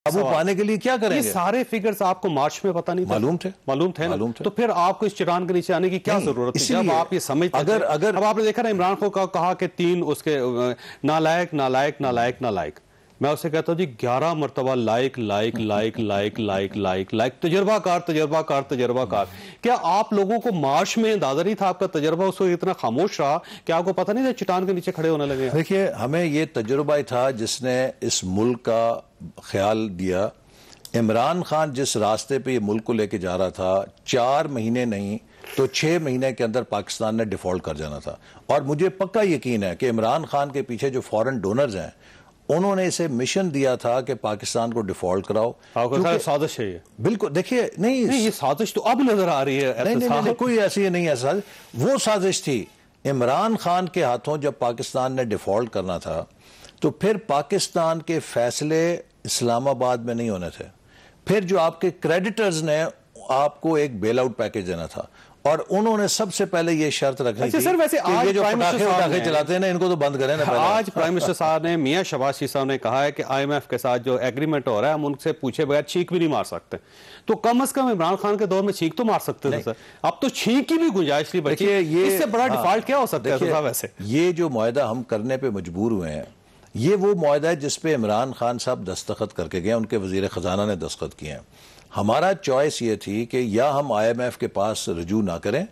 काबू पाने के लिए क्या करेंगे? ये सारे फिगर्स आपको मार्च में पता नहीं मालूम थे ना? तो फिर आपको इस चट्टान के नीचे आने की क्या जरूरत है? जब आप ये समझते अगर अब आपने देखा ना इमरान खान को कहा कि 3 उसके नालायक नालायक नालायक नालायक, मैं उससे कहता हूँ जी 11 मरतबा like like like like like like like तजर्बाकार तजर्बाकार तजर्बाकार। क्या आप लोगों को मार्च में अंदाजा नहीं था? आपका तजर्बा उस वक्त इतना खामोश रहा कि आपको पता नहीं था चट्टान के नीचे खड़े होने लगे? देखिए, हमें ये तजुर्बा ही था जिसने इस मुल्क का ख्याल दिया। इमरान खान जिस रास्ते पे ये मुल्क को लेके जा रहा था, 4 महीने नहीं तो 6 महीने के अंदर पाकिस्तान ने डिफॉल्ट कर जाना था। और मुझे पक्का यकीन है कि इमरान खान के पीछे जो फॉरेन डोनर्स हैं, उन्होंने इसे मिशन दिया था कि पाकिस्तान को डिफॉल्ट कराओ। साजिश है ये? बिल्कुल, देखिए नहीं ये साजिश तो अब नजर आ रही है। नहीं, कोई ऐसी नहीं है साजिश। वो साजिश थी इमरान खान के हाथों। जब पाकिस्तान ने डिफॉल्ट करना था तो फिर पाकिस्तान के फैसले इस्लामाबाद में नहीं होने थे। फिर जो आपके क्रेडिटर्स ने आपको एक बेल आउट पैकेज देना था, और उन्होंने सबसे पहले ये शर्त रखी थी सर, वैसे कि ये जो पटाखे चलाते हैं ना, इनको तो बंद करें ना। आज प्राइम मिनिस्टर साहब ने, मियां शहबाज शरीफ साहब ने कहा है कि IMF के साथ जो एग्रीमेंट हो रहा है, हम उनसे पूछे बगैर छींक भी नहीं मार सकते। तो कम से कम इमरान खान के दौर में छींक तो मार सकते थे सर। अब तो छींक की भी गुंजाइश नहीं बची। इससे बड़ा डिफॉल्ट क्या हो सकता है? वैसे ये जो मुआहदा हम करने पे मजबूर हुए हैं, ये वो मुआहदा है जिसपे इमरान खान साहब दस्तखत करके गए, उनके वजीर खजाना ने दस्तखत किए हैं। हमारा चॉइस ये थी कि या हम IMF के पास रजू ना करें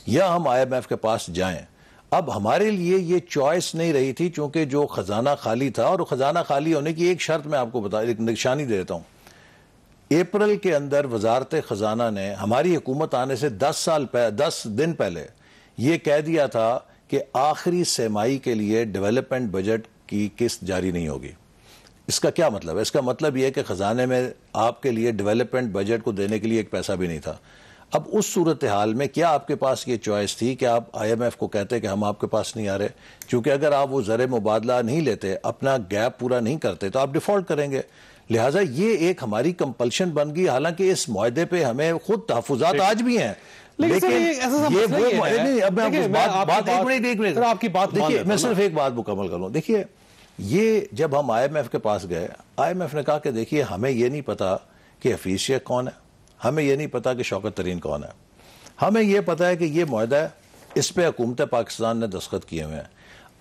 या हम IMF के पास जाएं। अब हमारे लिए ये चॉइस नहीं रही थी, चूंकि जो खजाना खाली था, और खजाना खाली होने की एक शर्त मैं आपको एक निशानी दे देता हूं। अप्रैल के अंदर वजारत खजाना ने हमारी हुकूमत आने से 10 दिन पहले ये कह दिया था कि आखिरी सेमाई के लिए डेवलपमेंट बजट की किस्त जारी नहीं होगी। इसका क्या मतलब है? इसका मतलब यह है कि खजाने में आपके लिए डेवलपमेंट बजट को देने के लिए एक पैसा भी नहीं था। अब उस सूरत हाल में क्या आपके पास ये चॉइस थी कि आप IMF को कहते कि हम आपके पास नहीं आ रहे? क्योंकि अगर आप वो ज़र मुबादला नहीं लेते, अपना गैप पूरा नहीं करते, तो आप डिफॉल्ट करेंगे। लिहाजा ये एक हमारी कंपल्शन बन गई। हालांकि इस मुआहदे पे हमें खुद तहफुजात आज भी हैं, लेकिन ये वो नहीं। अब मैं एक मिनट आपकी बात देखिए, मैं सिर्फ एक बात मुकम्मल कर लूं। देखिए, ये जब हम IMF के पास गए, IMF ने कहा कि देखिए, हमें ये नहीं पता कि हफीज शेख कौन है, हमें यह नहीं पता कि शौकत तरीन कौन है, हमें यह पता है कि यह मुआहदा है, इस पे हुकूमत पाकिस्तान ने दस्तखत किए हुए हैं।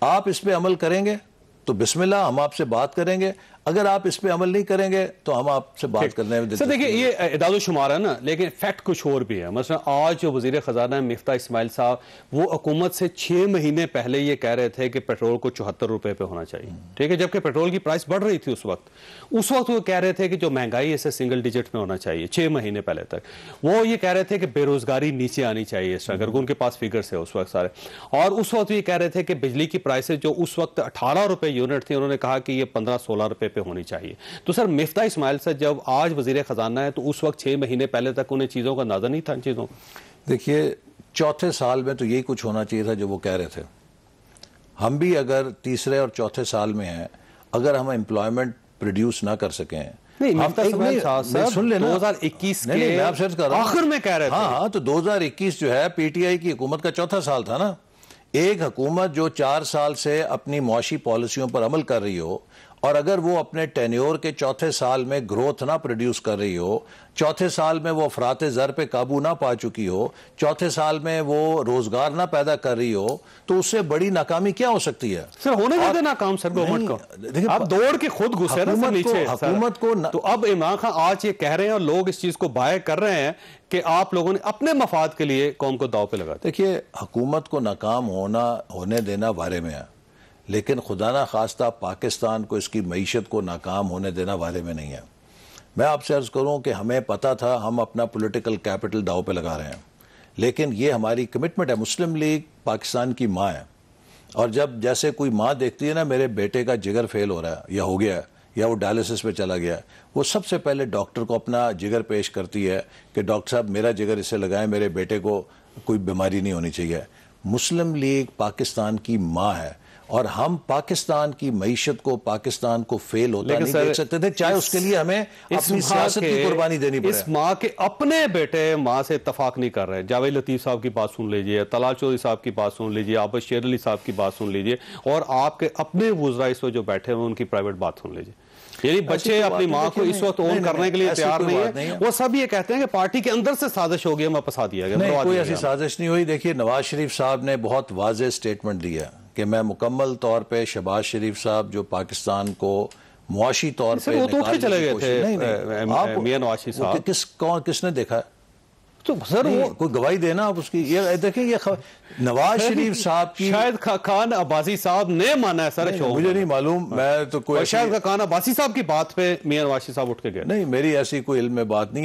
आप इस पे अमल करेंगे तो बिस्मिल्लाह, हम आपसे बात करेंगे। अगर आप इस पे अमल नहीं करेंगे तो हम आपसे बात करने में सर देखिए, ये इदादो शुमार है ना, लेकिन फैक्ट कुछ और भी है। मसलन आज जो वजीर खजाना मिफ्ता इस्माइल साहब, वो हुकूमत से 6 महीने पहले ये कह रहे थे कि पेट्रोल को 74 रुपए पे होना चाहिए, ठीक है, जबकि पेट्रोल की प्राइस बढ़ रही थी उस वक्त वो कह रहे थे कि जो महंगाई है इसे सिंगल डिजिट में होना चाहिए। 6 महीने पहले तक वो ये कह रहे थे कि बेरोजगारी नीचे आनी चाहिए, अगर उनके पास फिगर्स है उस वक्त सारे। और उस वक्त ये कह रहे थे कि बिजली की प्राइसेस जो उस वक्त 18 रुपए यूनिट थी, उन्होंने कहा कि ये 15-16 रुपए पे होनी चाहिए। तो सर, मिफ्ता इस्माइल से जब आज वजीर खजाना है, तो उस वक्त 6 महीने पहले तक उन्हें चीजों का अंदाजा नहीं था इन चीजों का? देखिए, चौथे साल में तो यही कुछ होना चाहिए था जो वो कह रहे थे। हम भी अगर तीसरे और चौथे साल में हैं, अगर हम एम्प्लॉयमेंट प्रोड्यूस ना कर सकें, सुन लेना, 2021 के आखिर में कह रहे थे। हाँ, तो 2021 जो है PTI की हुकूमत का चौथा साल था ना। एक हुकूमत जो 4 साल से अपनी मुआशी पॉलिसियों पर अमल कर रही हो, और अगर वो अपने टेन्योर के चौथे साल में ग्रोथ ना प्रोड्यूस कर रही हो, चौथे साल में वो अफरात ज़र पे काबू ना पा चुकी हो, चौथे साल में वो रोजगार ना पैदा कर रही हो, तो उससे बड़ी नाकामी क्या हो सकती है? सर, होने देते ना काम सर गवर्नमेंट को। देखिए, आप दौड़ के खुद घुसे ना नीचे हुकूमत को। तो अब इमरान खान आज ये कह रहे हैं और लोग इस चीज को बाय कर रहे हैं कि आप लोगों ने अपने मफाद के लिए कौम को दाव पे लगा। देखिए, हुकूमत को नाकाम होने देना बारे में है, लेकिन खुदा ना खास्ता पाकिस्तान को, इसकी मईशत को नाकाम होने देना वाले में नहीं है। मैं आपसे अर्ज़ करूं कि हमें पता था हम अपना पॉलिटिकल कैपिटल दाव पे लगा रहे हैं, लेकिन ये हमारी कमिटमेंट है। मुस्लिम लीग पाकिस्तान की माँ है, और जब जैसे कोई माँ देखती है ना, मेरे बेटे का जिगर फेल हो रहा है या हो गया है या वो डायलिसिस पे चला गया है, वो सबसे पहले डॉक्टर को अपना जिगर पेश करती है कि डॉक्टर साहब मेरा जिगर इसे लगाएं, मेरे बेटे को कोई बीमारी नहीं होनी चाहिए। मुस्लिम लीग पाकिस्तान की माँ है, और हम पाकिस्तान की मईशत को, पाकिस्तान को फेल होता नहीं देख सकते थे, चाहे उसके लिए हमें अपनी सियासत की कुर्बानी देनी पड़े। इस माँ के अपने बेटे माँ से इत्तफाक नहीं कर रहे। जावेद लतीफ साहब की बात सुन लीजिए, तलाल चौधरी साहब की बात सुन लीजिए, आबद शेर अली साहब की बात सुन लीजिए, और आपके अपने वुज़रा इस वक्त जो बैठे हुए उनकी प्राइवेट बात सुन लीजिए। यानी बच्चे अपनी माँ को इस वक्त ओन करने के लिए तैयार नहीं है। वो सब ये कहते हैं कि पार्टी के अंदर से साजिश हो गई, हमें फंसा दिया गया। नहीं, कोई ऐसी साजिश नहीं हुई। देखिए, नवाज शरीफ साहब ने बहुत वाज़ेह स्टेटमेंट दिया कि मैं मुकम्मल तौर पे शहबाज शरीफ साहब जो पाकिस्तान को मुआशी तौर पे वो तो उठ के चले गए थे मियां नवाज शरीफ साहब। किसने देखा? तो सर वो कोई गवाही देना आप उसकी। ये देखें, ये नवाज शरीफ साहब की शायद खान अब्बासी साहब ने माना है सर। मुझे नहीं मालूम, मैं तो कोई शायद खान अब्बासी साहब की बात पे मियां नवाज शरीफ साहब उठ के गए। नहीं, मेरी ऐसी कोई इल्म में बात नहीं है।